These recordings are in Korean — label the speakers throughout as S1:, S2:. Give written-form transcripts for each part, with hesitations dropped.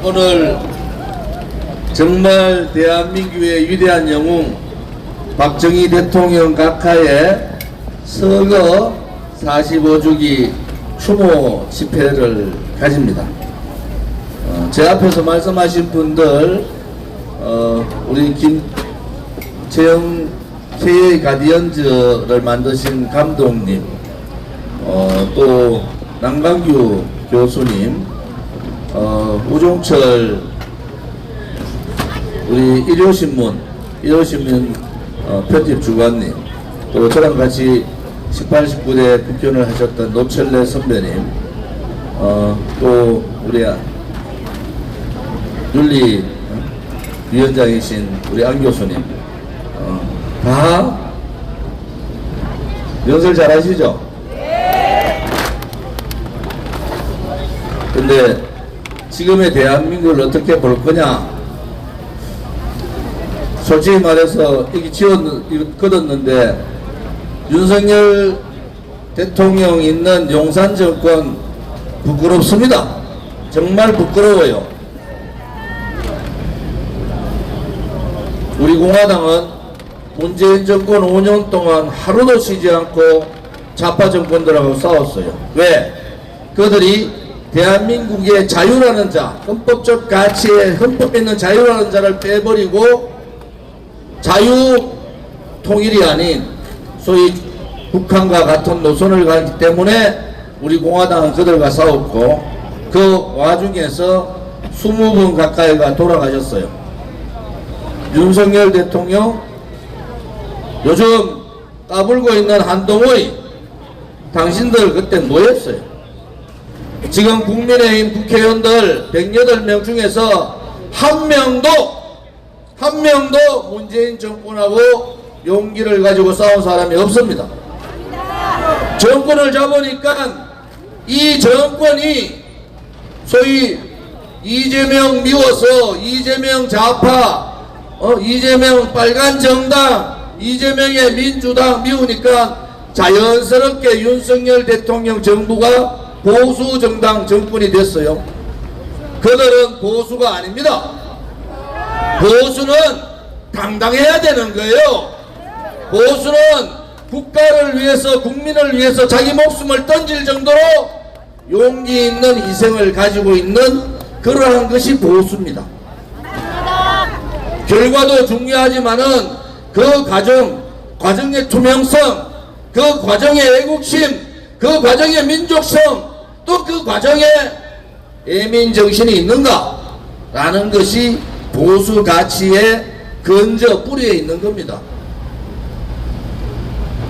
S1: 오늘 정말 대한민국의 위대한 영웅 박정희 대통령 각하의 서거 45주기 추모 집회를 가집니다. 제 앞에서 말씀하신 분들, 우리 김채영 K의 가디언즈를 만드신 감독님, 또 남강규 교수님, 우종철 우리 일요신문 편집 주관님, 또 저랑 같이 18, 19대 국회의원을 하셨던 노철래 선배님, 또 우리 윤리위원장이신 우리 안 교수님, 다 연설 잘 하시죠? 근데 지금의 대한민국을 어떻게 볼 거냐? 솔직히 말해서 이게 거뒀는데 윤석열 대통령 있는 용산 정권 부끄럽습니다. 정말 부끄러워요. 우리 공화당은 문재인 정권 5년 동안 하루도 쉬지 않고 좌파 정권들하고 싸웠어요. 왜? 그들이 대한민국의 자유라는 자, 헌법적 가치에 헌법에 있는 자유라는 자를 빼버리고 자유 통일이 아닌 소위 북한과 같은 노선을 가기 때문에 우리 공화당은 그들과 싸웠고, 그 와중에서 20분 가까이가 돌아가셨어요. 윤석열 대통령, 요즘 까불고 있는 한동훈, 당신들 그때 뭐 했어요? 지금 국민의힘 국회의원들 108명 중에서 한 명도 문재인 정권하고 용기를 가지고 싸운 사람이 없습니다. 정권을 잡으니까 이 정권이 소위 이재명 미워서 이재명 좌파, 이재명 빨간 정당, 이재명의 민주당 미우니까 자연스럽게 윤석열 대통령 정부가 보수 정당 정권이 됐어요. 그들은 보수가 아닙니다. 보수는 당당해야 되는 거예요. 보수는 국가를 위해서, 국민을 위해서 자기 목숨을 던질 정도로 용기 있는 희생을 가지고 있는 그러한 것이 보수입니다. 결과도 중요하지만은 그 과정의 투명성, 그 과정의 애국심, 그 과정의 민족성, 또 그 과정에 애민정신이 있는가? 라는 것이 보수 가치의 근저 뿌리에 있는 겁니다.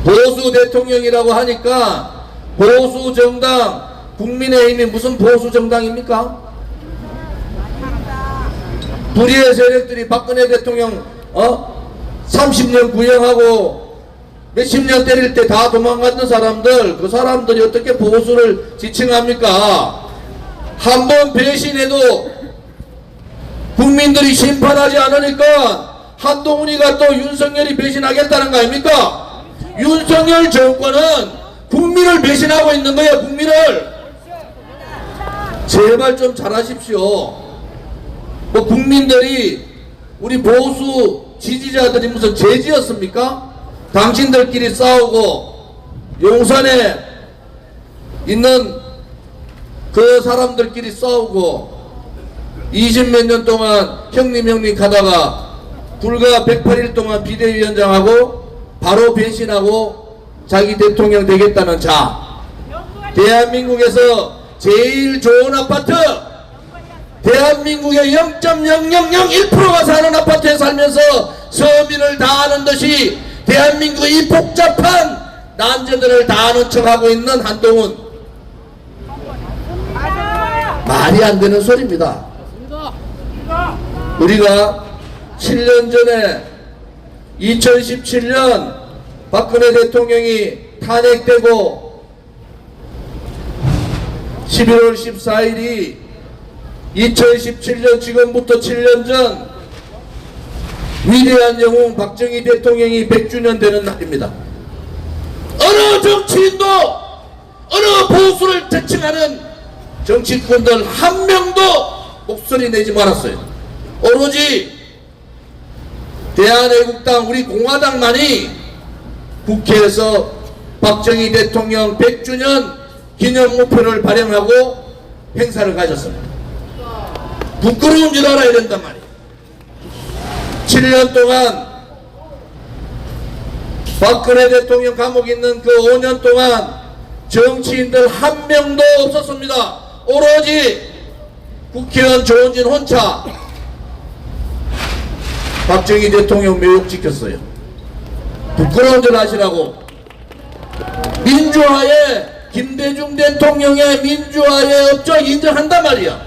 S1: 보수 대통령이라고 하니까 보수 정당, 국민의힘이 무슨 보수 정당입니까? 불의의 세력들이 박근혜 대통령 30년 구형하고 몇십 년 때릴 때 다 도망갔던 사람들, 그 사람들이 어떻게 보수를 지칭합니까? 한 번 배신해도 국민들이 심판하지 않으니까 한동훈이가 또 윤석열이 배신하겠다는 거 아닙니까? 윤석열 정권은 국민을 배신하고 있는 거예요. 국민을. 제발 좀 잘하십시오. 뭐 국민들이 우리 보수 지지자들이 무슨 죄지었습니까? 당신들끼리 싸우고 용산에 있는 그 사람들끼리 싸우고 20몇 년 동안 형님 가다가 불과 108일 동안 비대위원장하고 바로 변신하고 자기 대통령 되겠다는 자, 대한민국에서 제일 좋은 아파트, 대한민국의 0.0001%가 사는 아파트에 살면서 서민을 다 아는 듯이 대한민국의 이 복잡한 난제들을 다 아는 척하고 있는 한동훈, 말이 안 되는 소리입니다. 우리가 7년 전에 2017년 박근혜 대통령이 탄핵되고 11월 14일이 2017년 지금부터 7년 전 위대한 영웅 박정희 대통령이 100주년 되는 날입니다. 어느 정치인도, 어느 보수를 대칭하는 정치권들 한 명도 목숨 소리 내지 말았어요. 오로지 대한애국당 우리 공화당만이 국회에서 박정희 대통령 100주년 기념무표를 발행하고 행사를 가졌습니다. 부끄러운 줄 알아야 된단 말이에요. 7년 동안 박근혜 대통령 감옥에 있는 그 5년 동안 정치인들 한 명도 없었습니다. 오로지 국회의원 조은진 혼자 박정희 대통령 묘역 지켰어요. 부끄러운 줄 아시라고. 민주화에 김대중 대통령의 민주화에 업적 인정한단 말이야.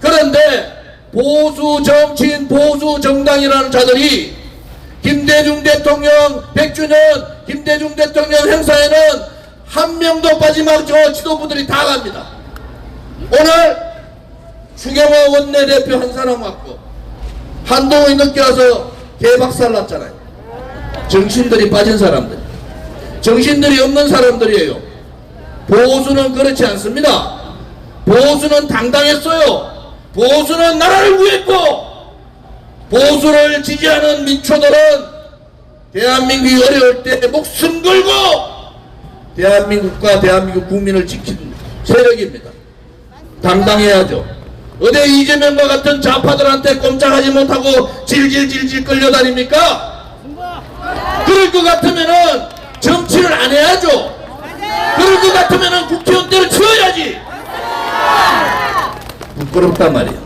S1: 그런데 보수 정치인 보수 정당이라는 자들이 김대중 대통령 100주년 김대중 대통령 행사에는 한 명도 빠짐없이 지도부들이 다 갑니다. 오늘 추경호 원내대표 한 사람 왔고 한동훈이 늦게 와서 개박살 났잖아요. 정신들이 빠진 사람들, 정신들이 없는 사람들이에요. 보수는 그렇지 않습니다. 보수는 당당했어요. 보수는 나라를 구했고, 보수를 지지하는 민초들은 대한민국이 어려울 때 목숨 걸고 대한민국과 대한민국 국민을 지키는 세력입니다. 당당해야죠. 어디 이재명과 같은 좌파들한테 꼼짝하지 못하고 질질질질 끌려다닙니까? 그럴 것 같으면은 정치를 안 해야죠. 그럴 것 같으면은 국회의원 때를 치워야지. 부끄럽단 말이야.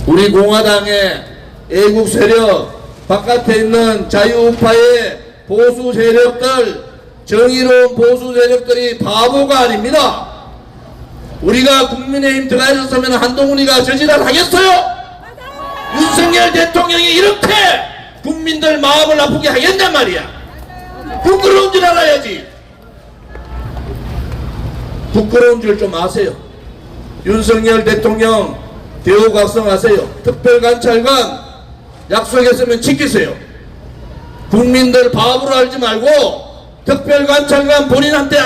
S1: 우리 공화당의 애국 세력, 바깥에 있는 자유우파의 보수 세력들, 정의로운 보수 세력들이 바보가 아닙니다. 우리가 국민의힘 들어가셨으면 한동훈이가 저지랄 하겠어요? 윤석열 대통령이 이렇게 국민들 마음을 아프게 하겠단 말이야. 부끄러운 줄 알아야지. 부끄러운 줄 좀 아세요. 윤석열 대통령 대우각성하세요. 특별관찰관 약속했으면 지키세요. 국민들 바보로 알지 말고 특별관찰관 본인한테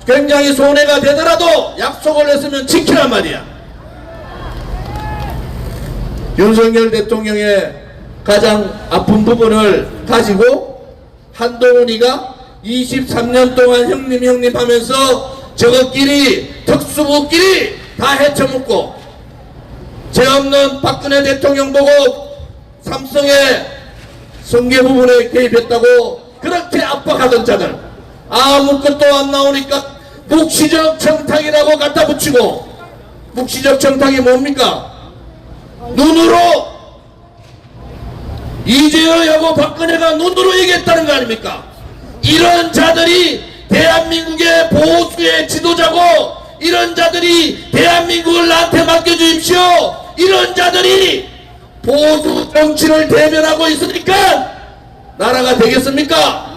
S1: 굉장히 손해가 되더라도 약속을 했으면 지키란 말이야. 윤석열 대통령의 가장 아픈 부분을 가지고 한동훈이가 23년 동안 형님 하면서 저것끼리 특수부끼리 다 헤쳐먹고 죄 없는 박근혜 대통령 보고 삼성의 성계 부분에 개입했다고 그렇게 압박하던 자들 아무것도 안 나오니까 묵시적 청탁이라고 갖다 붙이고, 묵시적 청탁이 뭡니까? 눈으로 이재호하고 박근혜가 눈으로 얘기했다는 거 아닙니까? 이런 자들이 대한민국의 보수의 지도자고, 이런 자들이 대한민국을 나한테 맡겨주십시오, 이런 자들이 보수 정치를 대변하고 있으니까 나라가 되겠습니까?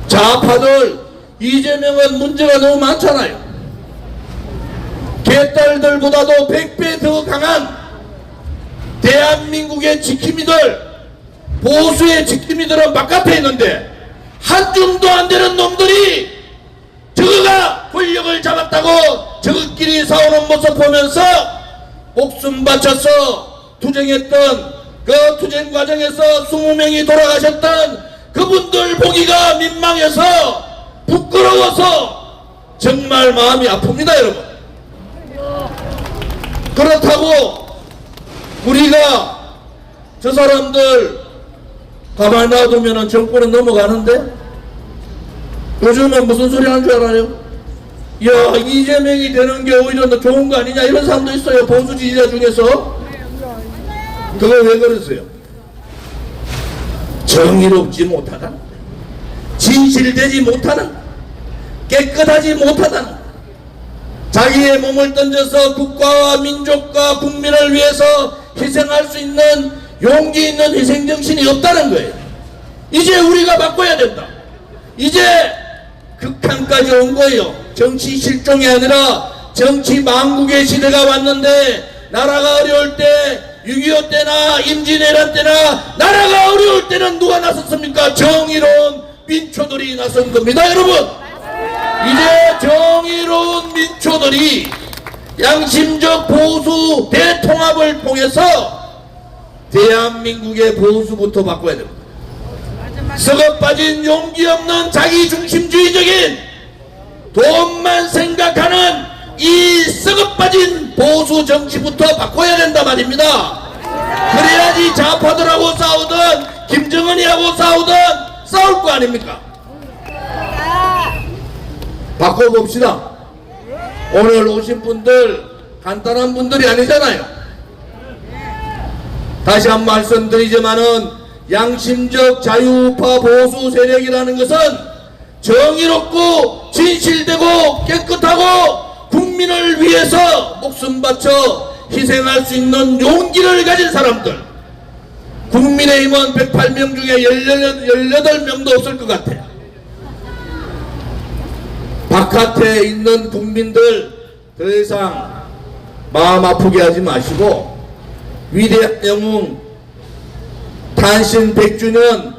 S1: 좌파들 이재명은 문제가 너무 많잖아요. 개딸들보다도 100배 더 강한 대한민국의 지킴이들, 보수의 지킴이들은 바깥에 있는데 한 줌도 안 되는 놈들이 저거가 권력을 잡았다고 저것끼리 싸우는 모습 보면서 목숨 바쳐서 투쟁했던 그 투쟁 과정에서 20명이 돌아가셨던 그분들 보기가 민망해서 부끄러워서 정말 마음이 아픕니다, 여러분. 그렇다고 우리가 저 사람들 가만히 놔두면 정권은 넘어가는데, 요즘은 무슨 소리 하는 줄 알아요? 야, 이재명이 되는 게 오히려 더 좋은 거 아니냐, 이런 사람도 있어요, 보수 지지자 중에서. 그거 왜 그러세요? 정의롭지 못하다, 진실되지 못하는, 깨끗하지 못하다는, 자기의 몸을 던져서 국가와 민족과 국민을 위해서 희생할 수 있는 용기 있는 희생정신이 없다는 거예요. 이제 우리가 바꿔야 된다. 이제 극한까지 온 거예요. 정치 실종이 아니라 정치 망국의 시대가 왔는데, 나라가 어려울 때 6.25 때나 임진왜란 때나 나라가 어려울 때는 누가 나섰습니까? 정의로운 민초들이 나선 겁니다, 여러분. 이제 정의로운 민초들이 양심적 보수 대통합을 통해서 대한민국의 보수부터 바꿔야 됩니다. 썩어 빠진 용기 없는 자기중심주의적인 돈만 생각하는 이 썩어 빠진 보수 정치부터 바꿔야 된다 말입니다. 그래야지 좌파들하고 싸우든 김정은이하고 싸우든 싸울 거 아닙니까? 바꿔봅시다. 오늘 오신 분들 간단한 분들이 아니잖아요. 다시 한 말씀드리지만은 양심적 자유우파 보수 세력이라는 것은 정의롭고 진실되고 깨끗하고 국민을 위해서 목숨 바쳐 희생할 수 있는 용기를 가진 사람들. 국민의힘은 108명 중에 18명도 없을 것 같아요. 바깥에 있는 국민들 더 이상 마음 아프게 하지 마시고 위대한 영웅 탄신 100주년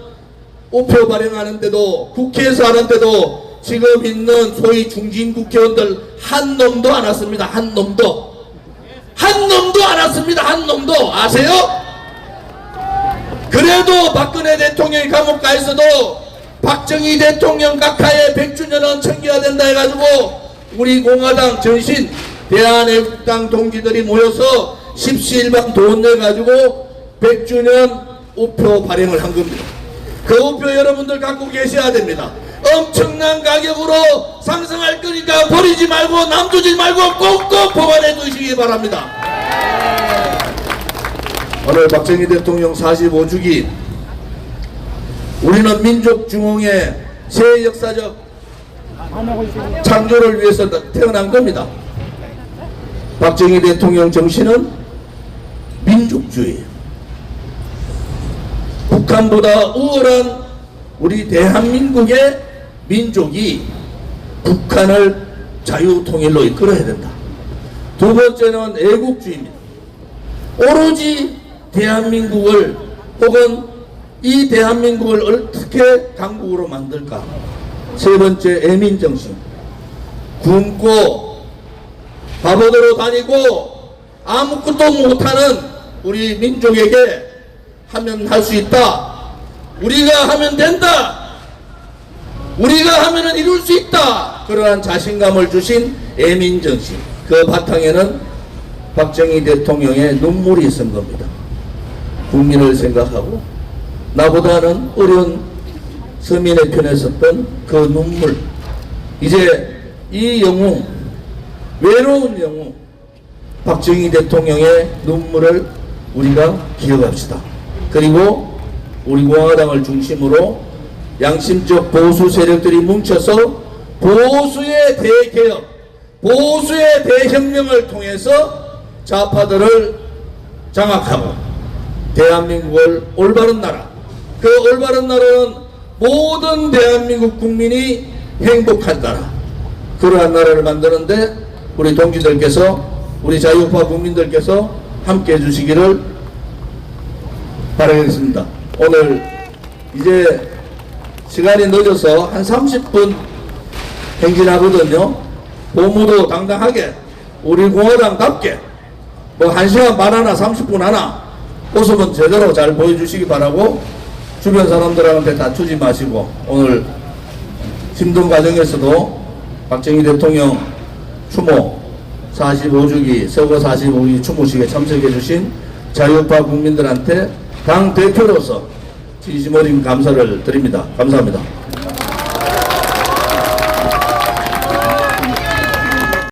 S1: 우표 발행하는데도 국회에서 하는데도 지금 있는 소위 중진 국회의원들 한 놈도 안 왔습니다. 한 놈도 안 왔습니다. 한 놈도 아세요? 그래도 박근혜 대통령이 감옥 가 있어도 박정희 대통령 각하의 100주년은 챙겨야 된다 해가지고 우리 공화당 전신 대한애국당 동지들이 모여서 십시일반 돈 내가지고 100주년 우표 발행을 한 겁니다. 그 우표 여러분들 갖고 계셔야 됩니다. 엄청난 가격으로 상승할 거니까 버리지 말고 남주지 말고 꼭꼭 보관해 두시기 바랍니다. 오늘 박정희 대통령 45주기 우리는 민족중흥의 새 역사적 창조를 위해서 태어난 겁니다. 박정희 대통령 정신은 민족주의예요. 북한보다 우월한 우리 대한민국의 민족이 북한을 자유통일로 이끌어야 된다. 두 번째는 애국주의입니다. 오로지 대한민국을 혹은 이 대한민국을 어떻게 강국으로 만들까. 세 번째 애민정신. 굶고 바보대로 다니고 아무것도 못하는 우리 민족에게 하면 할 수 있다. 우리가 하면 된다. 우리가 하면은 이룰 수 있다. 그러한 자신감을 주신 애민정신. 그 바탕에는 박정희 대통령의 눈물이 있은 겁니다. 국민을 생각하고 나보다는 어려운 서민의 편에 섰던 그 눈물. 이제 이 영웅, 외로운 영웅 박정희 대통령의 눈물을 우리가 기억합시다. 그리고 우리 공화당을 중심으로 양심적 보수 세력들이 뭉쳐서 보수의 대개혁, 보수의 대혁명을 통해서 좌파들을 장악하고 대한민국을 올바른 나라, 그 올바른 나라는 모든 대한민국 국민이 행복한 나라, 그러한 나라를 만드는데 우리 동지들께서, 우리 자유우파 국민들께서 함께 해주시기를 바라겠습니다. 오늘 이제 시간이 늦어서 한 30분 행진하거든요. 보무도 당당하게 우리 공화당답게 뭐 1시간 반 하나 30분 하나 모습은 제대로 잘 보여주시기 바라고 주변 사람들한테 다투지 마시고 오늘 힘든 과정에서도 박정희 대통령 추모 45주기 서거 45주기 추모식에 참석해 주신 자유우파 국민들한테 당 대표로서 진심 어린 감사를 드립니다. 감사합니다.